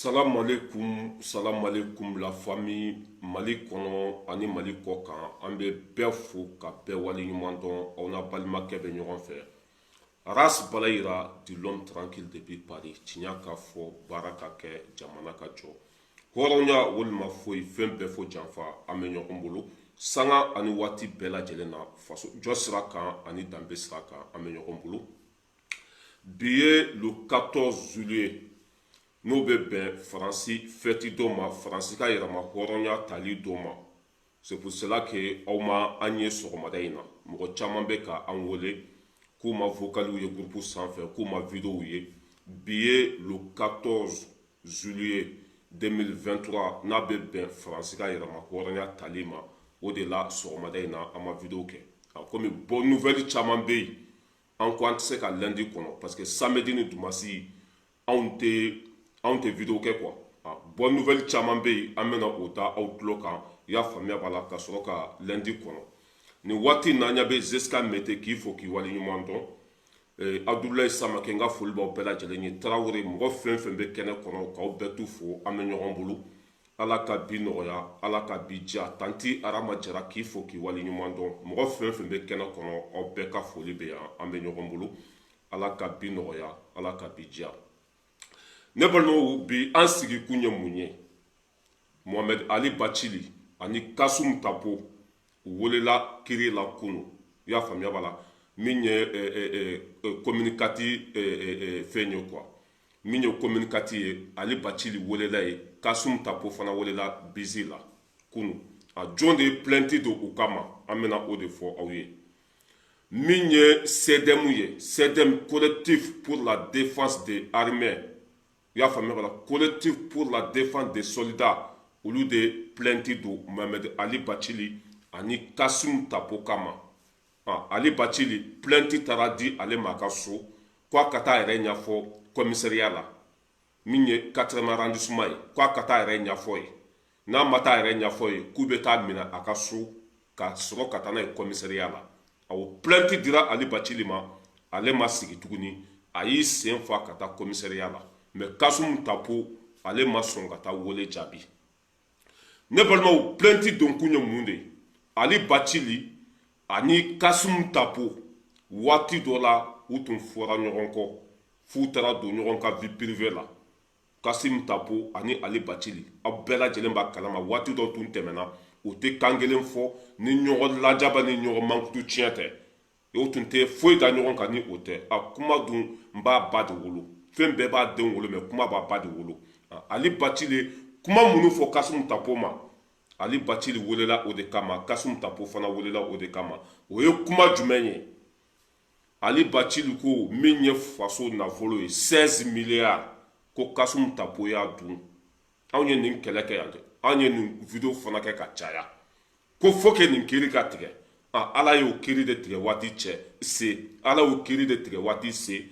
Salam alaikum la famille Mali kɔnɔ ani Mali kɔ kan an bɛ bɛɛ fo ka bɛɛ waleɲuman dɔn aw n'a balimakɛ bɛ ɲɔgɔn fɛ. Ras Balayira du l'homme tranquille depuis Paris tiɲɛ ka fɔ baara ka kɛ jamana ka jɔ hɔrɔnya walima foyi fɛn bɛɛ fo janfa an bɛ ɲɔgɔn bolo sanga ani waati bɛɛ lajɛlen na faso jɔ sira kan ani danbe sira kan an bɛ ɲɔgɔn bolo. Bi ye le 14 juillet n'o bɛ bɛn Faransi fɛti dɔ ma, Faransi ka yɛrɛma hɔrɔnya tali dɔ ma. C'est pour cela que aw ma an ye sɔgɔmada in na mɔgɔ caman bɛ ka an wele k'u ma vocaliw ye groupe sanfɛ k'u ma vidéow ye. Bi ye le 14 juillet 2023 n'a bɛ bɛn Faransi ka yɛrɛma hɔrɔnya tali ma, o de la sɔgɔmada in na an ma vidéo kɛ. Komi bonne nouvelle caman bɛ yen an ko an tɛ se ka lundi kɔnɔ parce que samedi ni dimanche anw tɛ vidéo kɛ quoi. Bonne nouvelle caman bɛ yen an bɛna o ta aw tulo kan, i y'a faamuya b'a la ka sɔrɔ ka lundi kɔnɔ. Nin waati n'an ɲɛ bɛ Zeska Mete k'i fo k'i waleɲuman dɔn. Abdoulaye Samake n ka foli b'aw bɛɛ lajɛlen ye. Tarawele mɔgɔ fɛn fɛn bɛ kɛnɛ kɔnɔ k'aw bɛɛ tu fo an bɛ ɲɔgɔn bolo. Ala ka bi nɔgɔya, Ala ka bi diya. Tanti Arama Jara k'i fo k'i waleɲuman dɔn. Mɔgɔ fɛn fɛn bɛ kɛnɛ kɔnɔ aw bɛɛ ka foli bɛ yan an bɛ ɲɔgɔn bolo. Ala ka bi nɔgɔya, Ala ka bi diya. Ne balimaw bi an sigi kun ye mun ye? Mohamed Ali Bacili ani Kasum Tapo welela kiri la kunu, i y'a faamuya b'a la, min ye communicati fɛn ye quoi, min ye communicati ye Ali Bacili welela ye, Kasum Tapo fana welela bizi la kunu. A jɔn de ye plainte don u kama an bɛna o de fɔ aw ye. Min ye CDEM ye, CDEM collectif pour la défense des armées, il y a un collectif pour la défense des soldats olu de plainte do Mohamed Ali Bacili ani Kasum Tapo kama. Ali Bacili plainte taara di ale ma ka so k'a ka taa yɛrɛ ɲɛfɔ commissariat la min ye 4e arrondissement ye, k'a ka taa yɛrɛ ɲɛfɔ ye. N'a ma taa yɛrɛ ɲɛfɔ ye k'u bɛ taa minɛ a ka so ka sɔrɔ ka taa n'a ye commissariat la. O plainte dira Ali Bacili ma, ale ma sigi tuguni, a y'i sen fa ka taa commissariat la. Mais Kasum Tapo ale ma sɔn ka taa wele jaabi. Ne balimaw plainte don kun ye mun de? Ali Bacili ani Kasum Tapo waati dɔ la u tun fɔra ɲɔgɔn kɔ f'u taara don ɲɔgɔn ka vie privée la. Kasum Tapo ani Ali Bacili aw bɛɛ lajɛlen b'a kalama waati dɔ tun tɛmɛna u tɛ kan kelen fɔ ni ɲɔgɔn lajaba ni ɲɔgɔn mankutu tiɲɛ tɛ. O tun tɛ foyi da ɲɔgɔn kan ni o tɛ. A kuma dun n b'a ba de wolo. Fɛn bɛɛ b'a den wolo mais kuma b'a ba de wolo. Ali Bacili kuma minnu fɔ Kasum Tapo ma, Ali Bacili welela o de kama, Kasum Tapo fana welela o de kama. O ye kuma jumɛn ye? Ali Bacili ko min ye faso nafolo ye 16 milliards ko Kasum Tapo y'a dun. Anw ye nin kɛlɛ kɛ yan dɛ, anw ye nin video fana kɛ ka caya ko faut que nin kiiri ka tigɛ. Ala y'o kiiri de tigɛ waati cɛ se, Ala y'o kiiri de tigɛ waati se.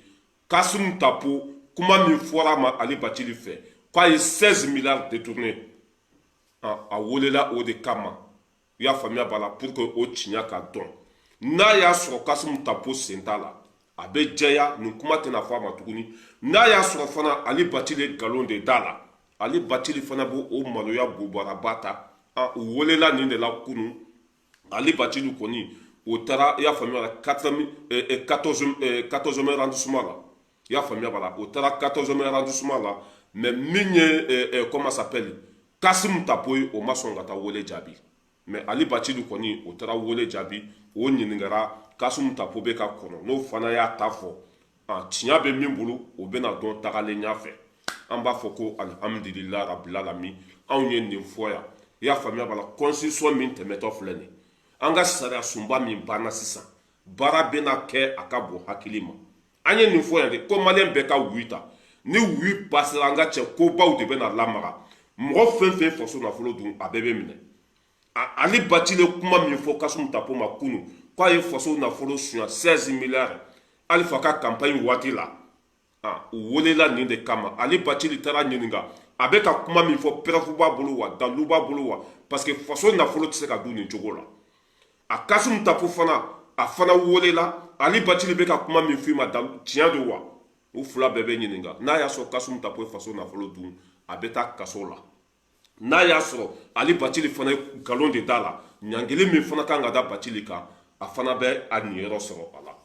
Kasum Tapo kuma min fɔra ma Ali Bacili fɛ k'a ye 16 milliards détourné, a welela o de kama, i y'a faamuya b'a la, pour que o tiɲɛ ka dɔn. N'a y'a sɔrɔ Kasum Tapo sen t'a la a bɛ jɛya, nin kuma tɛna fɔ a ma tuguni. N'a y'a sɔrɔ fana Ali Bacili ye nkalon de da la, Ali Bacili fana b'o maloya bubaraba ta. O welela nin de la kunu. Ali Bacili kɔni o taara, i y'a faamuya la, 14e arrondissement la, i y'a faamuya b'a la, o taara 14e arrondissement la. Mais min ye comment s'appelle Kasum Tapo ye o ma sɔn ka taa wele jaabi. Mais Ali Bacili kɔni o taara wele jaabi, o ɲininkara Kasum Tapo bɛ ka kɔnɔ, n'o fana y'a ta fɔ tiɲɛ bɛ min bolo o bɛna dɔn tagalen ɲɛfɛ. An b'a fɔ ko alhamdulilayi rabil alamin, anw ye nin fɔ yan, i y'a faamuya b'a la, constitution min tɛmɛtɔ filɛ nin, an ka sariya sunba min banna sisan, baara bɛna kɛ a ka bon hakili ma. An ye nin fɔ yan de ko maliyɛn bɛɛ ka wuyi ta, ni wuyi pasera an ka cɛ kobaw de bɛna lamaga. Mɔgɔ fɛn fɛn faso nafolo dun a bɛɛ bɛ minɛ. Ali Bacili kuma min fɔ Kasum Tapo ma kunu k'a ye faso nafolo suɲɛ 16 milliards Alifa ka campagne waati la, u welela nin de kama. Ali Bacili taara ɲininka a bɛ ka kuma min fɔ preuve b'a bolo wa, dalu b'a bolo wa, parce que faso nafolo tɛ se ka dun nin cogo la. Kasum Tapo fana a fana welela Ali Bacili bɛ ka kuma min f'i ma tiɲɛ don wa? U fila bɛɛ bɛ ɲininka. N'a y'a sɔrɔ Kasum Tapo ye faso nafolo dun a bɛ taa kaso la n'a y'a sɔrɔ Ali Bacili fana ye nkalon de da la ɲangili min fana kan ka da Bacili kan a fana bɛ a niyɔrɔ sɔrɔ a la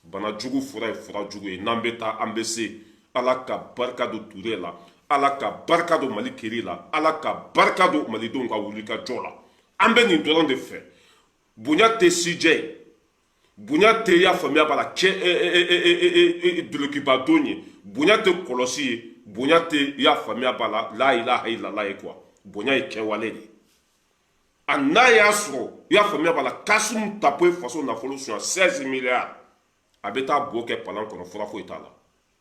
bana jugu fura ye fura jugu ye n'an bɛ taa an bɛ se Ala ka barika don Ture la Ala ka barika don Mali kiri la Ala ka barika don malidenw ka wuli ka jɔ la an bɛ nin dɔrɔn de fɛ bonya tɛ sijɛ ye bonya tɛ y'a faamuya b'a la dulokiba don ye bonya tɛ kɔlɔsi ye bonya tɛ y'a faamuya b'a la ilaha illallah ye quoi bonya ye kɛwale de a n'a y'a sɔrɔ y'a faamuya b'a la Kasimu Tapo ye faso nafolo suɲɛ 16 milliards a bɛ taa bo kɛ palan kɔnɔ fura foyi t'a la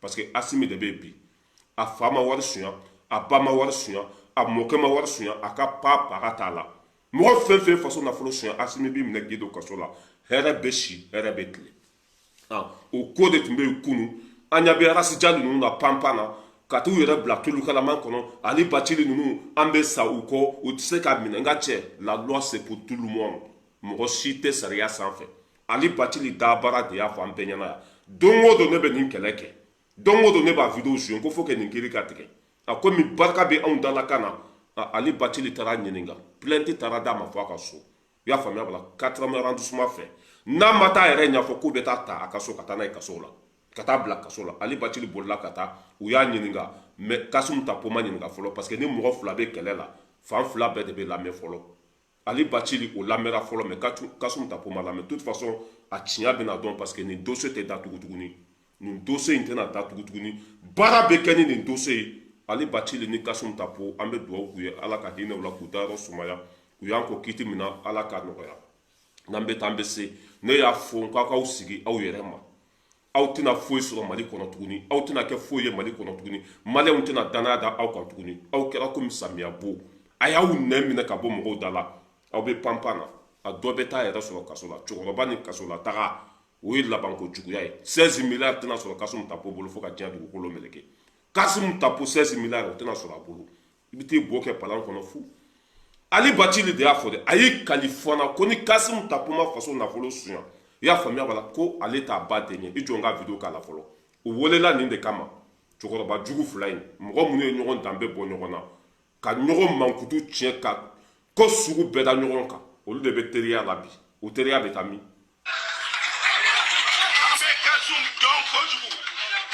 parce que Asimi de bɛ yen bi a fa ma wari suɲɛ a ba ma wari suɲɛ a mɔkɛ ma wari suɲɛ a ka pa paga t'a la mɔgɔ fɛn fɛn faso nafolo suɲɛ Asimi b'i minɛ k'i don kaso la hɛrɛ bɛ si hɛrɛ bɛ tile o ko de tun bɛ yen kunun an ɲɛ bɛ arasija ninnu na panpan na ka t'u yɛrɛ bila tulu kalaman kɔnɔ Ali Bacili ninnu an bɛ sa u kɔ u tɛ se ka minɛ n ka cɛ la loi c'est pour tout le monde mɔgɔ si tɛ sariya sanfɛ Ali Bacili dabara de y'a fɔ an bɛɛ ɲɛna yan don o don ne bɛ nin kɛlɛ kɛ don o don ne b'a vidéo suɲɛ ko fo que nin kiiri ka tigɛ a komi barika bɛ anw dalakan na Ali Bacili taara ɲininka plainte taara d'a ma fɔ a ka so i y'a faamuya bala 4e arrondissement fɛ n'a ma taa yɛrɛ ɲɛfɔ k'u bɛ taa ta a ka so ka taa n'a ye kaso la ka taa bila kaso la Ali Bacili bolila ka taa u y'a ɲininka mais Kasimu Tapo ma ɲininka fɔlɔ parce que ni mɔgɔ fila bɛ kɛlɛ la fan fila bɛɛ de bɛ lamɛn fɔlɔ Ali Bacili o lamɛnra fɔlɔ mais Kasimu Tapo ma lamɛn de toute façon a tiɲɛ bɛna dɔn parce que nin dossier tɛ datugu tuguni nin dossier in tɛna datugu tuguni baara bɛ kɛ ni nin dossier ye Ali Bacili ni Kasimu Tapo an bɛ dugawu k'u ye Ala ka hinɛ u la k'u dayɔrɔ sumaya u y'an ko kiti min na Ala k'a nɔgɔya n'an bɛ taa an bɛ se ne y'a fɔ k'aw k'aw sigi aw yɛrɛ ma aw tɛna foyi sɔrɔ Mali kɔnɔ tuguni aw tɛna kɛ foyi ye Mali kɔnɔ tuguni maliyɛnw tɛna danaya da aw kan tuguni aw kɛra komi samiya bo a y'aw nɛ minɛ ka bɔ mɔgɔw da la aw bɛ panpan na a dɔ bɛ taa yɛrɛ sɔrɔ kaso la cɛkɔrɔba ni kaso la taga o ye labanko juguya ye 16 milliards tɛna sɔrɔ Kasimu Tapo bolo fo ka diɲɛ dugukolo meleke Kasimu Tapo 16 milliards o tɛna sɔrɔ a bolo i bɛ t'i bo kɛ palan kɔnɔ fu Ali Bacili de y'a fɔ dɛ a y'i kalifa ko ni Kasimu Tapo ma faso nafolo suɲɛ i y'a faamuya bala ko ale t'a ba den ye i jɔ n ka video k'a la fɔlɔ u welela nin de kama cɛkɔrɔba jugu fila in mɔgɔ minnu ye ɲɔgɔn danbe bɔ ɲɔgɔn na ka ɲɔgɔn mankutu tiɲɛ ka ko sugu bɛɛ da ɲɔgɔn kan olu de bɛ teriya la bi o teriya bɛ taa min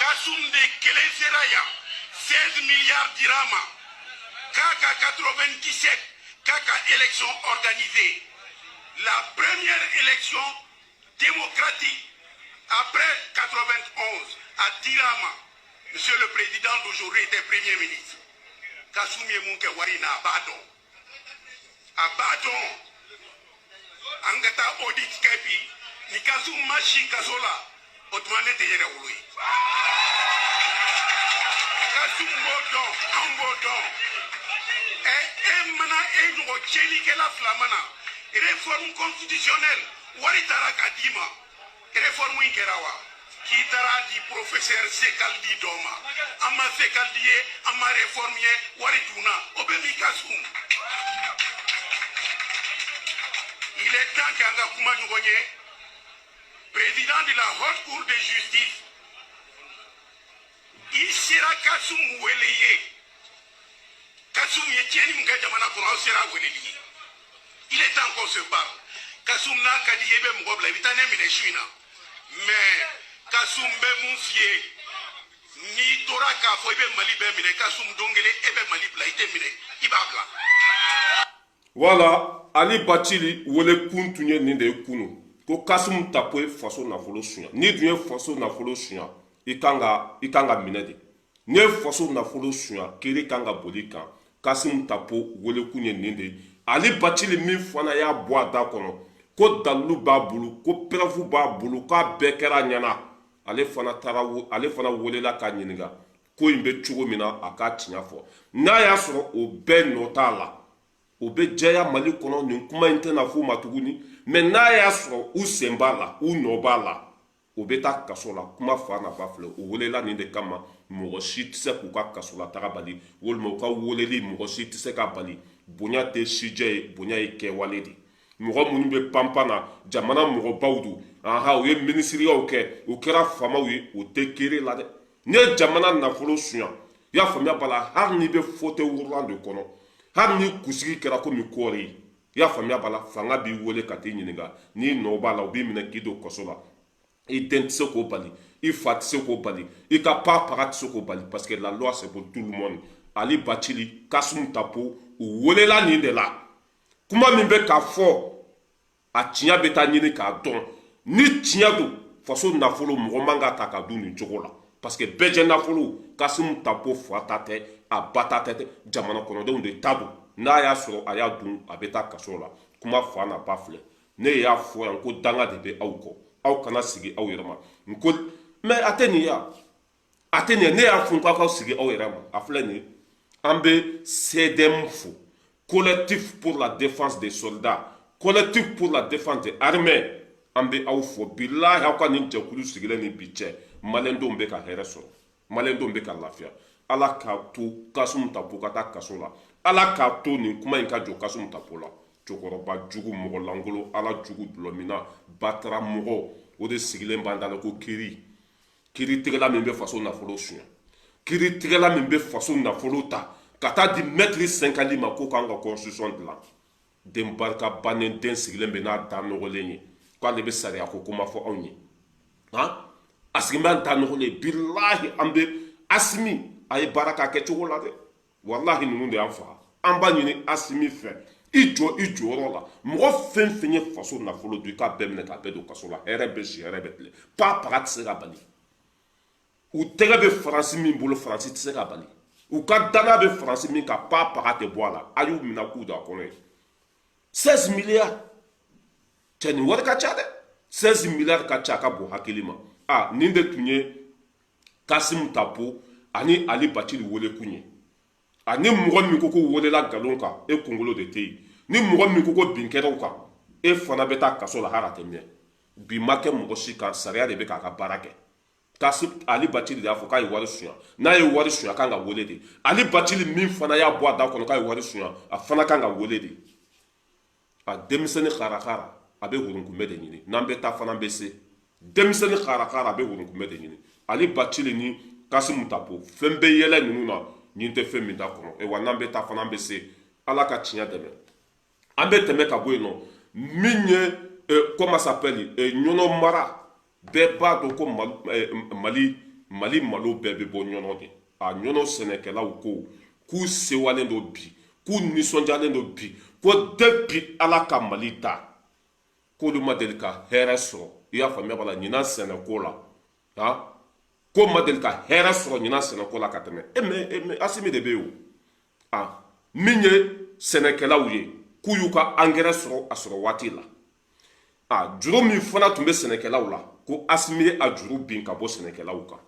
Kasum de kelen sera yan 16 milliards dirhams kaka 97 kaka élection organisée la première élection démocratique après 91 à Dirama monsieur le président d'aujourd'hui était premier ministre Kasum Yemunke Warina Abadon Angata audit Kepi ni Kasum Mashi Kasola Otmane Teyere Ului Kasum Bodon et Mana Ejo Chelik la Flamana réforme constitutionnelle Waritara Kadima réforme Ingerawa Kitara di professeur Sekaldi Doma Ama Sekaldi Ama réformier Warituna Obemi Kasum il est temps qu'Anga Koumanougogné président de la haute cour de justice il sera Kasum Weleye Kasum Yetieni Mgajamana Kourao sera Weleye il est temps qu'on se parle Kasum na Kadiyebe Mgobla Vitane Mineshina mais Kasum Be Moufie ni Toraka Foibe Malibe Mine Kasum Dongele Ebe Malibla Ite Mine Ibabla voilà Ali Bacili wele kun tun ye nin de ye kunu ko Kasimu Tapo ye faso nafolo suɲɛ ni dun ye faso nafolo suɲɛ i kan ka minɛ de ni ye faso nafolo suɲɛ kiiri kan ka boli kan Kasimu Tapo wele kun ye nin de ye Ali Bacili min fana y'a bɔ a da kɔnɔ ko dalilu b'a bolo ko preuve b'a bolo k'a bɛɛ kɛra ɲɛna ale fana welela k'a ɲininka ko in bɛ cogo min na a k'a tiɲɛ fɔ n'a y'a sɔrɔ o bɛɛ nɔ t'a la o bɛ jɛya Mali kɔnɔ nin kuma in tɛna f'o ma tuguni mais n'a y'a sɔrɔ u sen b'a la u nɔ b'a la o bɛ taa kaso la kuma fa n'a ba filɛ o welela nin de kama mɔgɔ si tɛ se k'u ka kaso la taga bali walima u ka weleli mɔgɔ si tɛ se ka bali bonya tɛ sijɛ ye bonya ye kɛwale de mɔgɔ minnu bɛ panpan na jamana mɔgɔbaw do u ye minisiriyaw kɛ u kɛra faamaw ye o tɛ kere la dɛ n'i ye jamana nafolo suɲɛ i y'a faamuya bala hali n'i bɛ fauteuil wurulan de kɔnɔ hali ni kusigi kɛra komi kɔɔri i y'a faamuya bala fanga b'i wele ka t'i ɲininka n'i nɔ b'a la u b'i minɛ k'i don kaso la i den tɛ se k'o bali i fa tɛ se k'o bali i ka paga tɛ se k'o bali parce que la loi c'est pour tout le monde. Ali Bacili Kasum Tapo u welela nin de la kuma min bɛ k'a fɔ a tiɲɛ bɛ taa ɲini k'a dɔn ni tiɲɛ don faso nafolo mɔgɔ man ka ta ka dun nin cogo la parce que bɛɛ jɛ nafolo Kasum Tapo fa ta tɛ a ba ta tɛ jamana kɔnɔdenw de ta don n'a y'a sɔrɔ a y'a dun a bɛ taa kaso la kuma fa n'a ba filɛ ne y'a fɔ yan ko danga de bɛ aw kɔ aw kana sigi aw yɛrɛ ma n ko mais a tɛ nin ya a tɛ nin ne y'a fɔ k'aw sigi aw yɛrɛ ma a filɛ nin an bɛ CDM fo collectif pour la défense des soldats collectif pour la défense des armées an bɛ aw fo bilahi aw ka nin jɛkulu sigilen ni bi cɛ maliyɛndenw bɛ ka hɛrɛ sɔrɔ maliyɛndenw bɛ ka lafiya ala k'a to Kasum Tapo ka taa kaso la ala k'a to nin kuma in ka jɔ Kasum Tapo la cɛkɔrɔba jugu mɔgɔ langolo ala jugu dulɔmina batara mɔgɔ o de sigilen b'an da la ko kiri tigɛla min bɛ faso nafolo suɲɛ kiri tigɛla min bɛ faso nafolo ta ka taa di mètre 50 ma ko k'an ka constitution dilan den barika bannen den sigilen bɛ n'a da nɔgɔlen ye k'ale bɛ sariya ko kuma fɔ anw ye a sigilen bɛ da nɔgɔlen bilahi an bɛ Asimi a ye baara k'a kɛ cogo la dɛ walahi ninnu de y'an faga an b'a ɲini Asimi fɛ i jɔ i jɔyɔrɔ la mɔgɔ fɛn fɛn ye faso nafolo dun i k'a bɛɛ minɛ k'a bɛɛ don kaso la hɛrɛ bɛ si hɛrɛ bɛ tile paga tɛ se ka bali u tɛgɛ bɛ Faransi min bolo Faransi tɛ se ka bali u ka dana bɛ Faransi min ka paga tɛ bɔ a la a y'u minɛ k'u da kɔnɔ ye 16 milliards cɛ nin wari ka ca dɛ 16 milliards ka ca a ka bon hakili ma nin de tun ye Kasum Tapo ani Ali Bacili wele kun ye ni mɔgɔ min ko ko welela nkalon kan e kunkolo de tɛ yen ni mɔgɔ min ko ko binkɛlaw kan e fana bɛ taa kaso la hali a tɛ mɛn bi ma kɛ mɔgɔ si kan sariya de bɛ k'a ka baara kɛ Ali Bacili de y'a fɔ k'a ye wari suɲɛ n'a ye wari suɲɛ kan ka wele de Ali Bacili min fana y'a bɔ a da kɔnɔ k'a ye wari suɲɛ a fana kan ka wele de denmisɛnnin harakara a bɛ wurunkunbɛ de ɲini n'an bɛ taa fana bɛ se denmisɛnnin harakara a bɛ wurunkunbɛ de ɲini Ali Bacili ni Kasum Tapo fɛn bɛ yɛlɛ ninnu na nin tɛ fɛn min t'a kɔnɔ wa n'an bɛ taa fana bɛ se ala ka tiɲɛ dɛmɛ an bɛ tɛmɛ ka bɔ yen nɔ min ye comment s'appelle ɲɔnɔ mara bɛɛ b'a dɔn ko Mali malo bɛɛ bɛ bɔ ɲɔnɔ de a ɲɔnɔ sɛnɛkɛlaw ko k'u sewalen don bi k'u nisɔndiyalen don bi ko depuis ala ka Mali da k'olu ma deli ka hɛrɛ sɔrɔ i y'a faamuya b'a la ɲinan sɛnɛko la ko ma deli ka hɛrɛ sɔrɔ ɲinan sɛnɛko la ka tɛmɛ mais Asimi de bɛ yen o min ye sɛnɛkɛlaw ye k'u y'u ka engrais sɔrɔ a sɔrɔ waati la juru min fana tun bɛ sɛnɛkɛlaw la ko Asimi ye a juru bin ka bɔ sɛnɛkɛlaw kan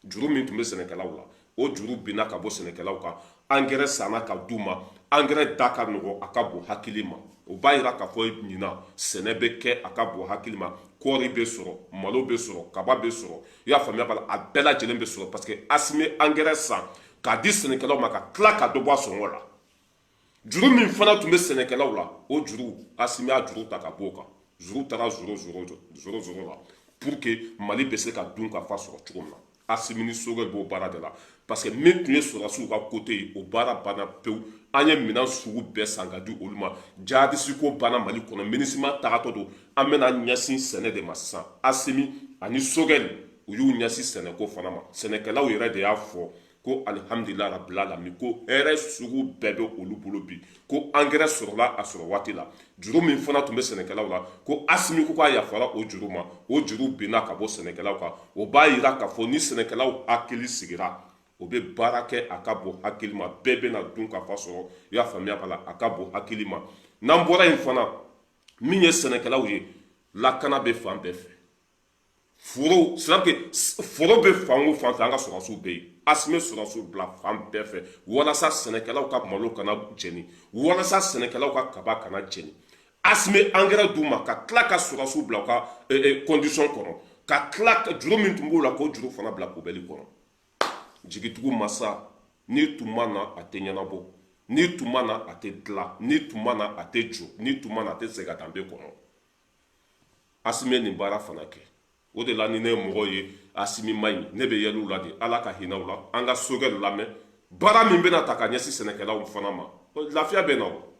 juru min tun bɛ sɛnɛkɛlaw la o juru binna ka bɔ sɛnɛkɛlaw kan engrais sanna ka d'u ma engrais da ka nɔgɔ a ka bon hakili ma o b'a yira k'a fɔ ɲinan sɛnɛ bɛ kɛ a ka bon hakili ma kɔɔri bɛ sɔrɔ malo bɛ sɔrɔ kaba bɛ sɔrɔ i y'a faamuya b'a la a bɛɛ lajɛlen bɛ sɔrɔ parce que Asimi engrais san k'a di sɛnɛkɛlaw ma ka tila ka dɔ bɔ a sɔngɔ la juru min fana tun bɛ sɛnɛkɛlaw la o juru Asimi y'a juru ta ka bɔ o kan juru taara zoro la pour que Mali bɛ se ka dun ka fa sɔrɔ cogo min na Asimi ni Sogɛl b'o baara de la parce que min tun ye sɔrɔdasiw ka côté ye o baara banna pewu an ye minɛn sugu bɛɛ san ka di olu ma jihadisi ko banna Mali kɔnɔ MINUSMA tagatɔ don an bɛna ɲɛsin sɛnɛ de ma sisan Asimi ani Sogɛl u y'u ɲɛsin sɛnɛko fana ma sɛnɛkɛlaw yɛrɛ de y'a fɔ ko alihamdulilayi rabil alamin ko hɛrɛ sugu bɛɛ bɛ olu bolo bi ko engrais sɔrɔla a sɔrɔ waati la juru min fana tun bɛ sɛnɛkɛlaw la ko Asimi ko k'a yafara o juru ma o juru binna ka bɔ sɛnɛkɛlaw kan o b'a yira k'a fɔ ni sɛnɛkɛlaw hakili sigira o bɛ baara kɛ a ka bon hakili ma bɛɛ bɛna dun ka fa sɔrɔ i y'a faamuya b'a la a ka bon hakili ma n'an bɔra yen fana min ye sɛnɛkɛlaw ye lakana bɛ fan bɛɛ fɛ foro bɛ fan o fan fɛ an ka sɔrɔdasiw bɛ yen Asimi sɔrɔdasiw bila fan bɛɛ fɛ walasa sɛnɛkɛlaw ka malo kana jɛni walasa sɛnɛkɛlaw ka kaba kana jɛni Asimi engrais d'u ma ka tila ka sɔrɔdasiw bila u ka condition kɔnɔ ka tila juru min tun b'o la k'o juru fana bila poubelle kɔnɔ jigitugu masa n'i tun ma na a tɛ ɲɛnabɔ n'i tun ma na a tɛ dilan n'i tun ma na a tɛ jɔ n'i tun ma na a tɛ segin ka danbe kɔnɔ Asimi ye nin baara fana kɛ o de la ni ne ye mɔgɔ ye Asimi ma ɲi ne bɛ yɛlɛ u la de ala ka hinɛ u la an ka Sogɛl lamɛn baara min bɛna ta ka ɲɛsin sɛnɛkɛlaw fana ma lafiya bɛ na o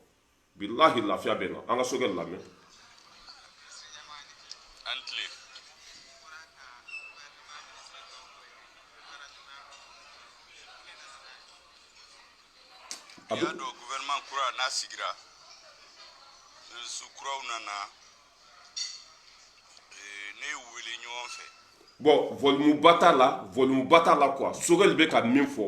bilahi lafiya bɛ na an ka Sogɛl lamɛn. I y'a dɔn gouvernement kura n'a sigira su kuraw nana ne y'u wele ɲɔgɔn fɛ. Bon volume ba t'a la quoi Sogɛl bɛ ka min fɔ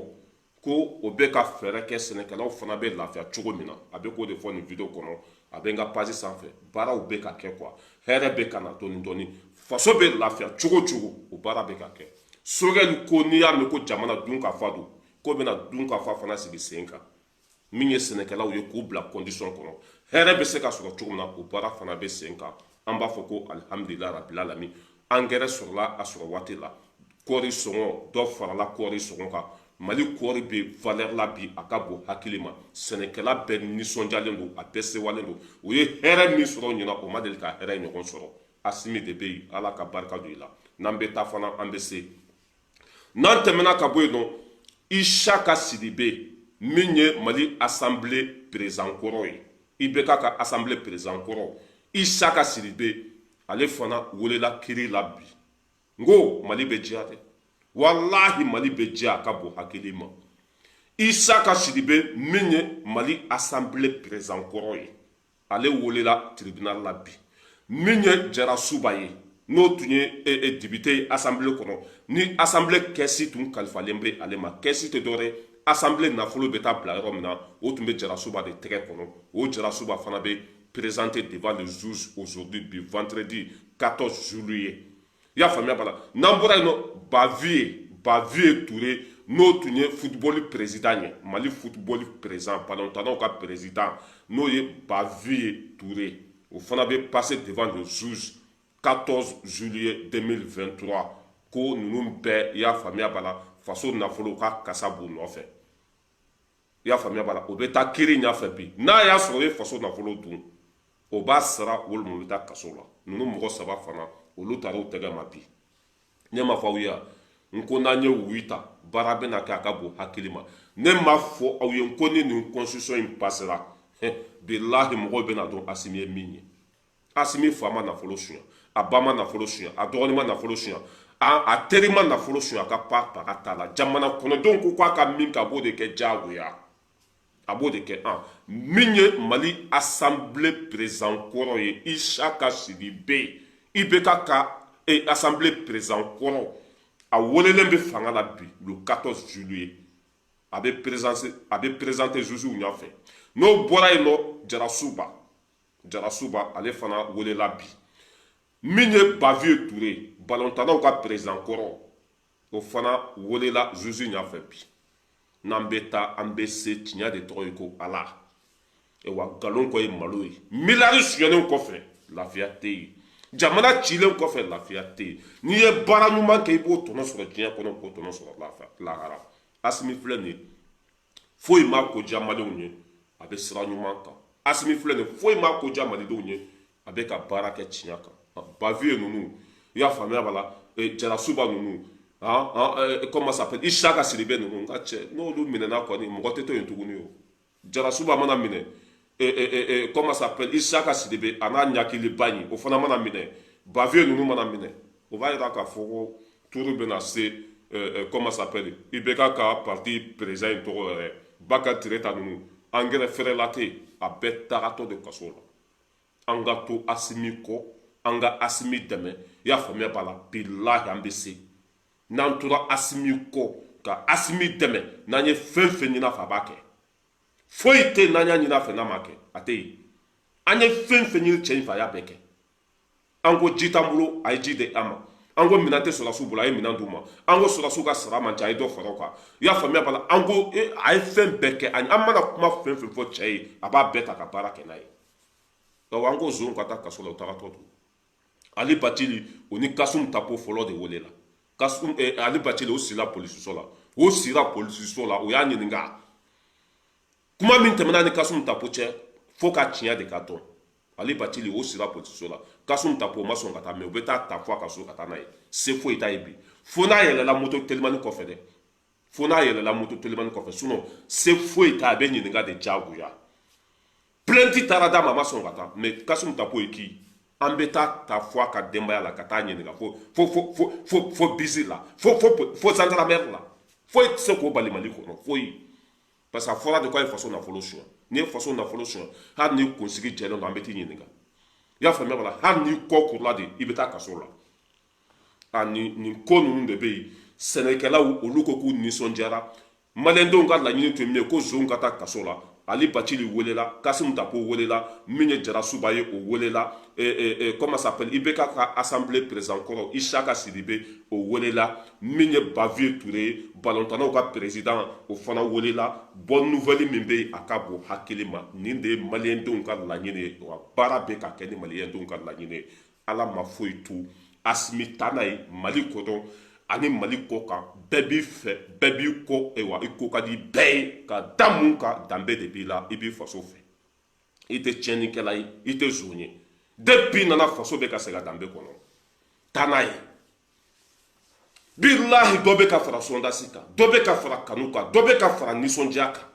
ko o bɛ ka fɛɛrɛ kɛ sɛnɛkɛlaw fana bɛ lafiya cogo min na a bɛ k'o de fɔ nin video kɔnɔ a bɛ n ka page sanfɛ baaraw bɛ ka kɛ quoi hɛrɛ bɛ ka na dɔɔni dɔɔni faso bɛ lafiya cogo cogo o baara bɛ ka kɛ Sogɛl ko n'i y'a mɛn ko jamana dun ka fa don ko bɛna dun ka fa fana sigi sen kan min ye sɛnɛkɛlaw ye k'u bila condition kɔnɔ hɛrɛ bɛ se ka sɔrɔ cogo min na o baara fana bɛ sen kan an b'a fɔ ko alihamudulila rabil alamin engrais sɔrɔla a sɔrɔ waati la kɔɔri sɔngɔ dɔ farala kɔɔri sɔngɔ kan Mali kɔɔri bɛ valeur la bi a ka bon hakili ma sɛnɛkɛla bɛɛ nisɔndiyalen don a bɛɛ sewalen don o ye hɛrɛ min sɔrɔ ɲina o ma deli ka hɛrɛ ɲɔgɔn sɔrɔ Asimi de bɛ yen ala ka barika don i la n'an bɛ taa fana an bɛ se n'an tɛmɛna ka bɔ yen nɔ Isaka Sidibe min ye Mali assemblée président kɔrɔ ye IBK ka assemblée président kɔrɔ Isaka Sidibe ale fana welela kiri la bi n ko Mali bɛ diya dɛ wallahi Mali bɛ diya a ka bon hakili ma Isaka Sidibe min ye Mali assemblée président kɔrɔ ye ale welela tribunal la bi min ye Jara Suba ye n'o tun ye député assemblée kɔnɔ ni assemblée kɛsi tun kalifalen bɛ ale ma kɛsi tɛ dɔwɛrɛ assemblée nafolo bɛ taa bila yɔrɔ min na o tun bɛ Jara Suba de tɛgɛ kɔnɔ o Jara Suba fana bɛ présenté devant le juge aujourd'hui bi vendredi 14 juillet i y'a faamuya bala n'an bɔra yen nɔ Bavier Touré n'o tun ye football président ye Mali football président ballontannaw ka président n'o ye Bavier Touré o fana bɛ passer devant le juge 14 juillet 2023 ko ninnu bɛɛ i y'a faamuya bala faso nafolo ka kasa b'u nɔfɛ i y'a faamuya bala o bɛ taa kiiri ɲɛfɛ bi n'a y'a sɔrɔ o ye faso nafolo dun o b'a sara walima o bɛ taa kaso la ninnu mɔgɔ saba fana olu taara u tɛgɛ ma bi ne ma fɔ aw ye n ko n'an ye wuyi ta baara bɛ na kɛ a ka bon hakili ma ne ma fɔ aw ye n ko ni nin constitution in passera bilahi mɔgɔw bɛ na dɔn Asimi ye min ye Asimi fa ma nafolo suɲɛ a ba ma nafolo suɲɛ a dɔgɔnin ma nafolo suɲɛ a teri ma nafolo suɲɛ a ka paga t'a la jamana kɔnɔdenw ko k'a ka min kɛ a b'o de kɛ diyagoya a b'o de kɛ min ye Mali assemblée président kɔrɔ ye Isaka Sidibe IBK ka assemblée président kɔrɔ a welelen bɛ fanga la bi le 14 juillet a bɛ présenter juge ɲɛfɛ n'o bɔra yen nɔ Jara Suba ale fana welela bi min ye Bavier Touré ballontannaw ka président kɔrɔ o fana welela juge ɲɛfɛ bi n'an bɛ taa an bɛ se tiɲɛ de tɔgɔ ye ko Ala wa nkalon kɔ ye malo ye miliyari suɲɛnen kɔfɛ lafiya tɛ yen jamana cilen kɔfɛ lafiya tɛ yen n'i ye baara ɲuman kɛ i b'o tɔnɔ sɔrɔ diɲɛ kɔnɔ k'o tɔnɔ sɔrɔ lahara Asimi filɛ nin ye foyi ma ko diya malidenw ye a bɛ sira ɲuman kan Asimi filɛ nin ye foyi ma ko diya malidenw ye a bɛ ka baara kɛ tiɲɛ kan Bavier ninnu i y'a faamuya bala Jara Suba ninnu comment ça s'appelle Isaka Sidibe ninnu n ka cɛ n'olu minɛna kɔni mɔgɔ tɛ to yen tuguni o Jara Suba mana minɛ comment ça s'appelle Isaka Sidibe a n'a ɲakiliba in o fana mana minɛ Bavier ninnu mana minɛ o b'a yira k'a fɔ ko turu bɛna se comment ça s'appelle IBK ka parti président in tɔgɔ yɛrɛ Baka Tireta ninnu engrais fɛrɛla tɛ yen a bɛɛ tagatɔ de kaso la an ka to Asimi kɔ an ka Asimi dɛmɛ i y'a faamuya b'a la bilahi an bɛ se n'an tora Asimi kɔ ka Asimi dɛmɛ n'an ye fɛn fɛn ɲini a fɛ a b'a kɛ foyi tɛ yen n'an y'a ɲini a fɛ n'a ma kɛ a tɛ yen an ye fɛn fɛn ɲini cɛ in fɛ a y'a bɛɛ kɛ an ko ji t'an bolo a ye ji di an ma an ko minɛn tɛ sɔrɔdasiw bolo a ye minɛn d'u ma an ko sɔrɔdasiw ka sara man ca a ye dɔ fara o kan i y'a faamuya b'a la an ko a ye fɛn bɛɛ kɛ an mana kuma fɛn fɛn fɔ cɛ ye a b'a bɛɛ ta ka baara kɛ n'a ye donc an ko zon ka taa kaso la o tagatɔ don Ali Bacili o ni Kasum Tapo fɔlɔ de welela Ali Bacili o sira polisiso la o y'a ɲininka kuma min tɛmɛna ni Kasum Tapo cɛ fo ka tiɲɛ de ka dɔn Ali Batili o sira politiso la Kasum Tapo ma sɔn ka taa mais u bɛ taa ta fo a ka so ka taa n'a ye se foyi t'a ye bi fo n'a yɛlɛla moto telimani kɔfɛ dɛ fo n'a yɛlɛla moto telimani kɔfɛ sinon se foyi t'a a bɛ ɲininka de diyagoya plainte taara d'a ma a ma sɔn ka taa mais Kasum Tapo ye k'i an bɛ taa ta fo a ka denbaya la ka taa ɲininka fo bisi la fo gendarmerie la foyi tɛ se k'o bali Mali kɔnɔ foyi parce que a fɔra de ko a ye faso nafolo suɲɛ n'i ye faso nafolo suɲɛ hali ni kunsigi jɛlen don an bɛ t'i ɲininka i y'a faamuya wala hali n'i kɔ kurula de i bɛ taa kaso la nin ko ninnu de bɛ yen sɛnɛkɛlaw olu ko k'u nisɔndiyara maliyɛndenw ka laɲini tun ye min ye ko zonw ka taa kaso la Ali Batili welela Kasum Tapo welela min ye Jara Suba ye o welela comment ça s'appelle IBK ka assemblée président kɔrɔ Isaka Sidibe o welela min ye Bavier Touré balontannaw ka président o fana welela bonne nouvelle min bɛ yen a ka bon hakili ma nin de ye maliyɛndenw ka laɲini ye wa baara bɛ ka kɛ ni maliyɛndenw ka laɲini ye Ala ma foyi to Asimi taa n'a ye Mali kɔnɔ ani Mali kɔ kan bɛɛ b'i fɛ bɛɛ b'i kɔ wa i ko ka di bɛɛ ye ka da mun kan danbe de b'i la i b'i faso fɛ i tɛ tiɲɛnikɛla ye i tɛ zon ye depuis nana faso bɛ ka segin danbe kɔnɔ taa n'a ye bilahi dɔ bɛ ka fara sondasi kan dɔ bɛ ka fara kanu kan dɔ bɛ ka fara nisɔndiya kan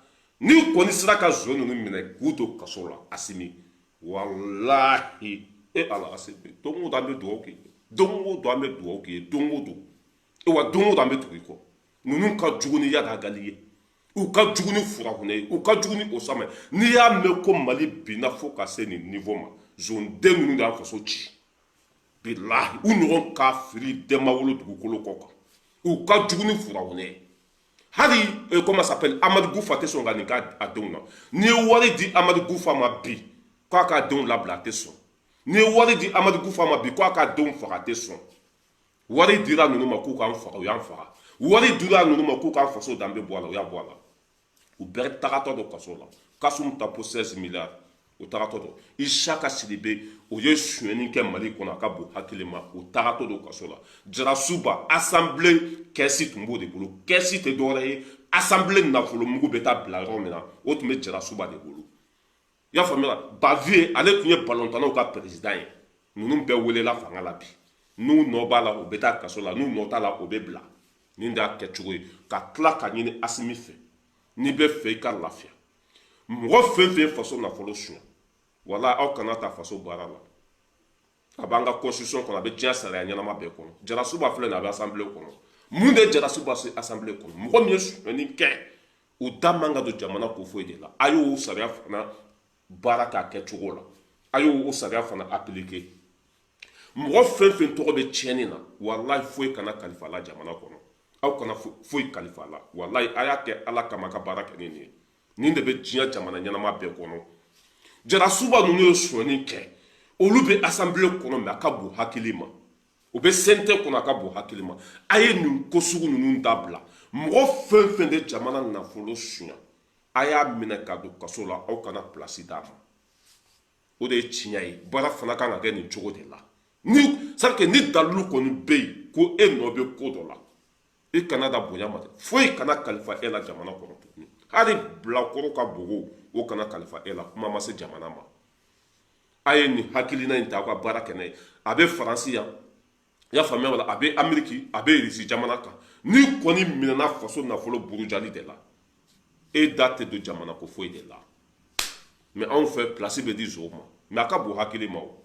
n'i kɔni sera ka zon ninnu minɛ k'u to kaso la Asimi walahi Ala Asimi don o don an bɛ dugawu k'i ye don o don an bɛ dugawu k'i ye don o don wa don o don an bɛ tugu i kɔ ninnu ka jugu ni Yada Gali ye u ka jugu ni Furakuna ye u ka jugu ni Osama ye n'i y'a mɛn ko Mali binna fo ka se nin niveau ma zonden ninnu de y'a faso ci bilahi u ɲɔgɔn ka firi den ma wolo dugukolo kɔ kan u ka jugu ni Furakuna ye hali comment ça s'appelle Amadu Gufa tɛ sɔn ka nin k'a denw na n'i ye wari di Amadu Gufa ma bi k'a k'a denw labila a tɛ sɔn n'i ye wari di Amadu Gufa ma bi k'a k'a denw faga a tɛ sɔn wari dira ninnu ma k'u k'an faga u y'an faga wari dira ninnu ma k'u k'an faso danbe bɔ a la u y'a bɔ a la u bɛɛ tagatɔ don kaso la Kasum Tapo 16 milliards u tagatɔ don Isaka Sidibe o ye sonyɛni kɛ Mali kɔnɔ a ka bon hakili ma u tagatɔ don kaso la Jara Suba assemblée kɛsi tun b'o de bolo kɛsi tɛ dɔwɛrɛ ye assemblée nafolo mugu bɛ taa bila yɔrɔ min na o tun bɛ Jara Suba de bolo i y'a faamuya Bavier ale tun ye balontannaw ka président ye ninnu bɛɛ welela fanga la bi n'u nɔ b'a la o bɛ taa kaso la n'u nɔ t'a la o bɛ bila nin de y'a kɛcogo ye ka tila ka ɲini Asimi fɛ n'i bɛ fɛ i ka lafiya mɔgɔ fɛn fɛn faso nafolo suɲɛ wala aw kana ta faso baara la a b'an ka constitution kɔnɔ a bɛ diɲɛ sariya ɲɛnama bɛɛ kɔnɔ Jara Suba filɛ nin a bɛ assemblée kɔnɔ mun de ye Jara Suba se assemblée kɔnɔ mɔgɔ min ye suɲɛni kɛ u da man ka don jamana ko foyi de la a y'o sariya fana baara k'a kɛcogo la a y'o sariya fana appliquer mɔgɔ fɛn fɛn tɔgɔ bɛ tiɲɛni na walahi foyi kana kalifa la jamana kɔnɔ aw kana foyi kalifa la walahi a y'a kɛ Ala kama ka baara kɛ ni nin ye nin de bɛ diɲɛ jamana ɲɛnama bɛɛ kɔnɔ Jara Suba ninnu ye sonyɛni kɛ olu bɛ assemblée kɔnɔ mais a ka bon hakili ma u bɛ CNT kɔnɔ a ka bon hakili ma a ye nin ko sugu ninnu dabila mɔgɔ fɛn fɛn de jamana nafolo suɲɛ a y'a minɛ ka don kaso la aw kana place d'a ma o de ye tiɲɛ ye baara fana kan ka kɛ nin cogo de la ni c'est à dire que ni dalilu kɔni bɛ yen ko e nɔ bɛ ko dɔ la i kana da bonya ma dɛ foyi kana kalifa e la jamana kɔnɔ tuguni hali bilakoro ka bogo o kana kalifa e la kuma ma se jamana ma a ye nin hakilina in ta aw ka baara kɛ n'a ye a bɛ Faransi yan i y'a faamuya wala a bɛ Ameriki a bɛ Irisi jamana kan ni kɔni minɛna faso nafolo burujali de la e da tɛ don jamana ko foyi de la mais anw fɛ place bɛ di nsow ma mais a ka bon hakili ma o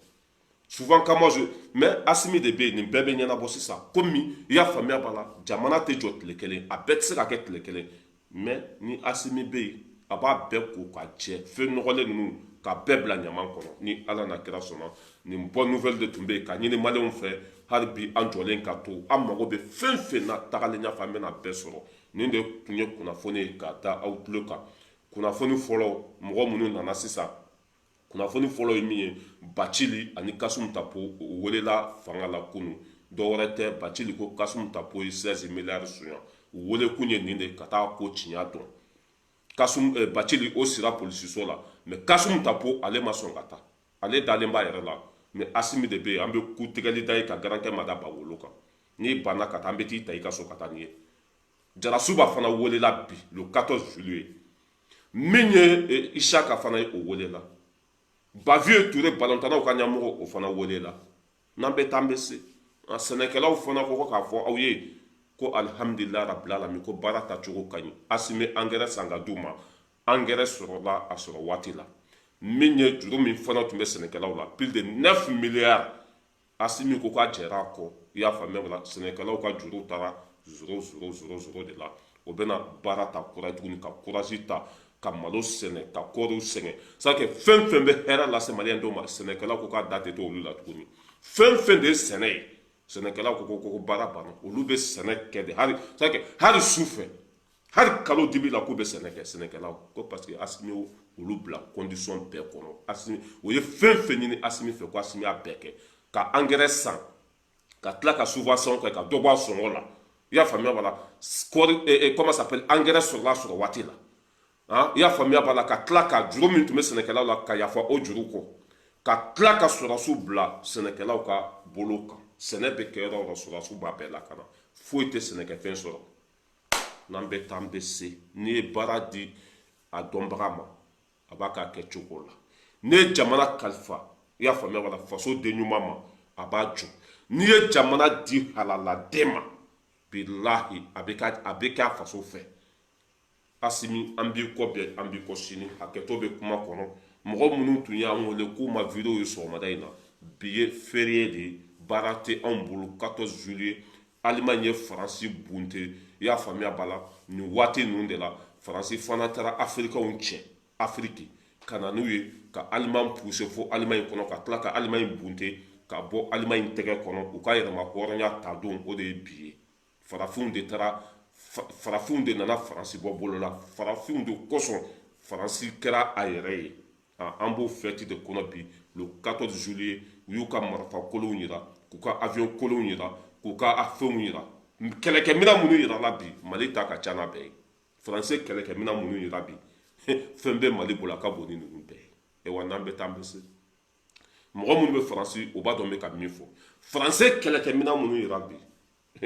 souvent quand moi mais Asimi de bɛ yen nin bɛɛ bɛ ɲɛnabɔ sisan komi i y'a faamuya b'a la jamana tɛ jɔ tile kelen a bɛɛ tɛ se ka kɛ tile kelen mais ni Asimi bɛ yen a b'a bɛɛ ko ka jɛ fɛn nɔgɔlen ninnu ka bɛɛ bila ɲaman kɔnɔ ni Ala na kira sɔnna nin bonne nouvelle de tun bɛ yen ka ɲini maliyɛnw fɛ hali bi an jɔlen ka to an mago bɛ fɛn fɛn na tagalen ɲɛfɛ an bɛna bɛɛ sɔrɔ nin de tun ye kunnafoni ye ka da aw tulo kan kunnafoni fɔlɔ mɔgɔ minnu nana sisan kunnafoni fɔlɔ ye min ye Bacili ani Kasum Tapo o welela fanga la kunun dɔwɛrɛ tɛ Bacili ko Kasum Tapo ye 16 milliards suɲɛ u wele kun ye nin de ka taa ko tiɲɛ dɔn Bacili o sira polisiso la mais Kasum Tapo ale ma sɔn ka taa ale dalen b'a yɛrɛ la mais Asimi de bɛ yen an bɛ ku tigɛli da ye ka garankɛ ma da Bawolo kan n'i banna ka taa an bɛ t'i ta i ka so ka taa n'i ye Jara Suba fana welela bi le 14 juillet min ye Isaka fana ye o welela Bavieux Touré balontannaw ka ɲamɔgɔ o fana welela n'an bɛ taa an bɛ se sɛnɛkɛlaw fana ko k'a fɔ aw ye ko alihamudulila rabil alamin ko baara tacogo ka ɲi Asimi angɛrɛ san ka d'u ma angɛrɛ sɔrɔla a sɔrɔ waati la min ye juru min fana tun bɛ sɛnɛkɛlaw la plus de 9 milliards Asimi ko k'a jɛra a kɔ i y'a faamuya wala sɛnɛkɛlaw ka juru taara 0 de la o bɛna baara ta kura tuguni ka courage ta ka malo sɛnɛ ka kɔɔriw sɛnɛ c'est à dire que fɛn fɛn bɛ hɛrɛ lase maliyɛndenw ma sɛnɛkɛlaw ko k'a da tɛ to olu la tuguni fɛn fɛn de ye sɛnɛ ye sɛnɛkɛlaw ko baara banna olu bɛ sɛnɛ kɛ de c'est à dire hali su fɛ hali kalo dibi la k'u bɛ sɛnɛ kɛ sɛnɛkɛlaw ko parce que Asimi olu bila condition bɛɛ kɔnɔ Asimi o ye fɛn fɛn ɲini Asimi fɛ ko Asimi y'a bɛɛ kɛ ka engrais san ka tila ka subvention kɛ ka dɔ bɔ a sɔngɔ la i y'a faamuya b'a la comment ça s'appelle engrais sɔrɔla a sɔrɔ waati la i y'a faamuya b'a la ka tila ka juru min tun bɛ sɛnɛkɛlaw la ka yafa o juru kɔ ka tila ka sɔrɔdasiw bila sɛnɛkɛlaw ka bolo kan sɛnɛ bɛ kɛ yɔrɔ o yɔrɔ sɔrɔdasiw b'a bɛɛ lakana foyi tɛ sɛnɛkɛfɛn sɔrɔ n'an bɛ taa an bɛ se n'i ye baara di a dɔnbaga ma a b'a k'a kɛ cogo la n'i ye jamana kalifa i y'a faamuya wala faso den ɲuman ma a b'a jɔ n'i ye jamana di halaladen ma bilahi a bɛ kɛ a faso fɛ Asimi an b'i kɔ bɛn an b'i kɔ sini hakɛto bɛ kuma kɔnɔ mɔgɔ minnu tun y'an wele k'u ma video ye sɔgɔmada in na bi ye férié de ye baara tɛ anw bolo 14 juillet Allemagne ye Faransi bunte i y'a faamuya b'a la nin waati ninnu de la Faransi fana taara Afirikaw cɛ Afiriki ka na n'u ye ka Allemagne pousser fo Allemagne kɔnɔ ka tila ka Allemagne bunte ka bɔ Allemagne tɛgɛ kɔnɔ u ka yɛrɛma hɔrɔnya ta don o de ye bi ye farafinw de nana Faransi bɔ bolo la farafinw de kosɔn Faransi kɛra a yɛrɛ ye an b'o fɛti de kɔnɔ bi le 14 juillet u y'u ka marifa kolonw yira k'u ka avion kolonw yira k'u ka fɛnw yira kɛlɛkɛminɛn minnu yira la bi Mali ta ka ca n'a bɛɛ ye Faransi kɛlɛkɛminɛn minnu yira bi fɛn bɛ Mali bolo a ka bon ni ninnu bɛɛ ye wa n'an bɛ taa an bɛ se mɔgɔ minnu bɛ Faransi o b'a dɔn n bɛ ka min fɔ Faransi kɛlɛkɛminɛn minnu yira bi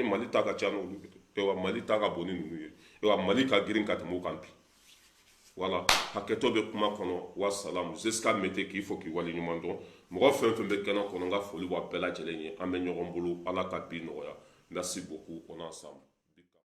Mali ta ka ca n'olu ye wa Mali ta ka bon ni ninnu ye wa Mali ka girin ka tɛmɛ o kan bi voilà hakɛto bɛ kuma kɔnɔ wa salamu Zeska Mete k'i fɔ k'i waleɲuman dɔn mɔgɔ fɛn fɛn bɛ kɛnɛ kɔnɔ n ka foli b'a bɛɛ lajɛlen ye an bɛ ɲɔgɔn bolo Ala ka bi nɔgɔya merci beaucoup on est ensemble